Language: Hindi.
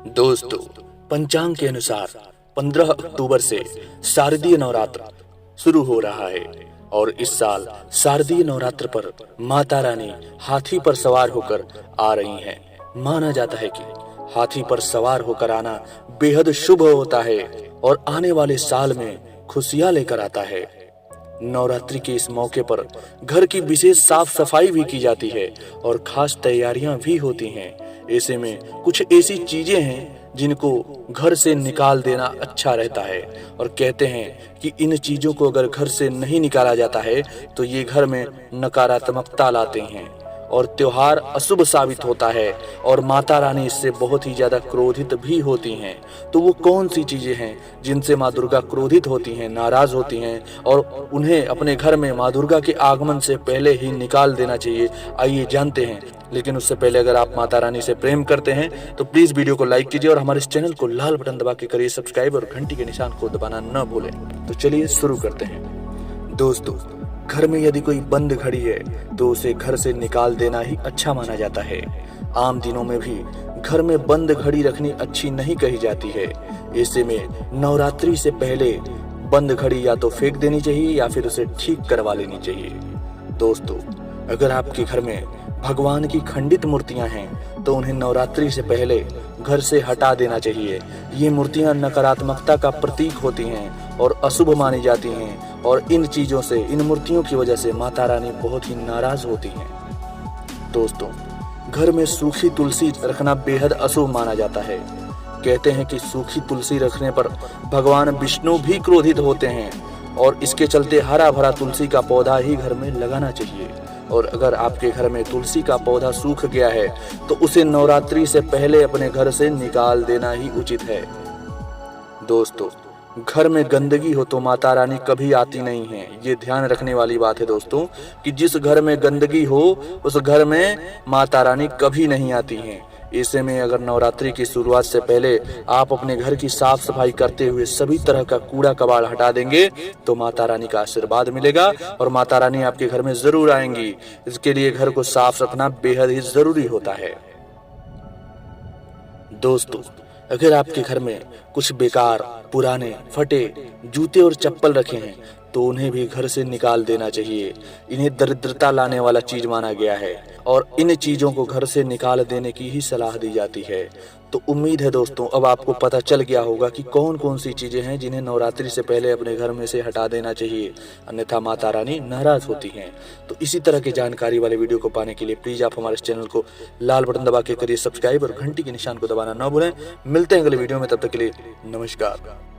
दोस्तों, पंचांग के अनुसार 15 अक्टूबर से शारदीय नवरात्र शुरू हो रहा है और इस साल शारदीय नवरात्र पर माता रानी हाथी पर सवार होकर आ रही हैं। माना जाता है कि हाथी पर सवार होकर आना बेहद शुभ होता है और आने वाले साल में खुशियां लेकर आता है। नवरात्रि के इस मौके पर घर की विशेष साफ सफाई भी की जाती है और खास तैयारियां भी होती हैं। ऐसे में कुछ ऐसी चीजें हैं जिनको घर से निकाल देना अच्छा रहता है और कहते हैं कि इन चीजों को अगर घर से नहीं निकाला जाता है तो ये घर में नकारात्मकता लाते हैं और त्योहार अशुभ साबित होता है और माता रानी इससे बहुत ही ज्यादा क्रोधित भी होती हैं। तो वो कौन सी चीजें हैं जिनसे माँ दुर्गा क्रोधित होती हैं, नाराज होती हैं और उन्हें अपने घर में माँ दुर्गा के आगमन से पहले ही निकाल देना चाहिए? आइए जानते हैं। लेकिन उससे पहले अगर आप माता रानी से प्रेम करते हैं तो प्लीज वीडियो को लाइक कीजिए और हमारे इस चैनल को लाल बटन दबा के करिए सब्सक्राइब और घंटी के निशान को दबाना न भूलें। तो चलिए शुरू करते हैं। दोस्तों, घर में यदि कोई बंद घड़ी है तो उसे घर से निकाल देना ही अच्छा माना जाता है। आम दिनों में भी घर में बंद घड़ी रखनी अच्छी नहीं कही जाती है। ऐसे में नवरात्रि से पहले बंद घड़ी या तो फेंक देनी चाहिए या फिर उसे ठीक करवा लेनी चाहिए। दोस्तों, अगर आपके घर में भगवान की खंडित मूर्तियां हैं तो उन्हें नवरात्रि से पहले घर से हटा देना चाहिए। ये मूर्तियां नकारात्मकता का प्रतीक होती हैं और अशुभ मानी जाती हैं और इन चीजों से, इन मूर्तियों की वजह से माता रानी बहुत ही नाराज होती हैं। दोस्तों, घर में सूखी तुलसी रखना बेहद अशुभ माना जाता है। कहते हैं कि सूखी तुलसी रखने पर भगवान विष्णु भी क्रोधित होते हैं और इसके चलते हरा भरा तुलसी का पौधा ही घर में लगाना चाहिए। और अगर आपके घर में तुलसी का पौधा सूख गया है तो उसे नवरात्रि से पहले अपने घर से निकाल देना ही उचित है। दोस्तों, घर में गंदगी हो तो माता रानी कभी आती नहीं है। ये ध्यान रखने वाली बात है दोस्तों कि जिस घर में गंदगी हो उस घर में माता रानी कभी नहीं आती हैं। ऐसे में अगर नवरात्रि की शुरुआत से पहले आप अपने घर की साफ सफाई करते हुए सभी तरह का कूड़ा कबाड़ हटा देंगे तो माता रानी का आशीर्वाद मिलेगा और माता रानी आपके घर में जरूर आएंगी। इसके लिए घर को साफ रखना बेहद ही जरूरी होता है। दोस्तों, अगर आपके घर में कुछ बेकार, पुराने, फटे जूते और चप्पल रखे हैं तो उन्हें भी घर से निकाल देना चाहिए। इन्हें दरिद्रता लाने वाला चीज माना गया है और इन चीजों को घर से निकाल देने की ही सलाह दी जाती है। तो उम्मीद है दोस्तों अब आपको पता चल गया होगा कि कौन कौन सी चीजें हैं जिन्हें नवरात्रि से पहले अपने घर में से हटा देना चाहिए, अन्यथा माता रानी नाराज होती हैं। तो इसी तरह की जानकारी वाले वीडियो को पाने के लिए प्लीज आप हमारे चैनल को लाल बटन दबा के करिए सब्सक्राइब और घंटी के निशान को दबाना न भूलें। मिलते हैं अगले वीडियो में, तब तक के लिए नमस्कार।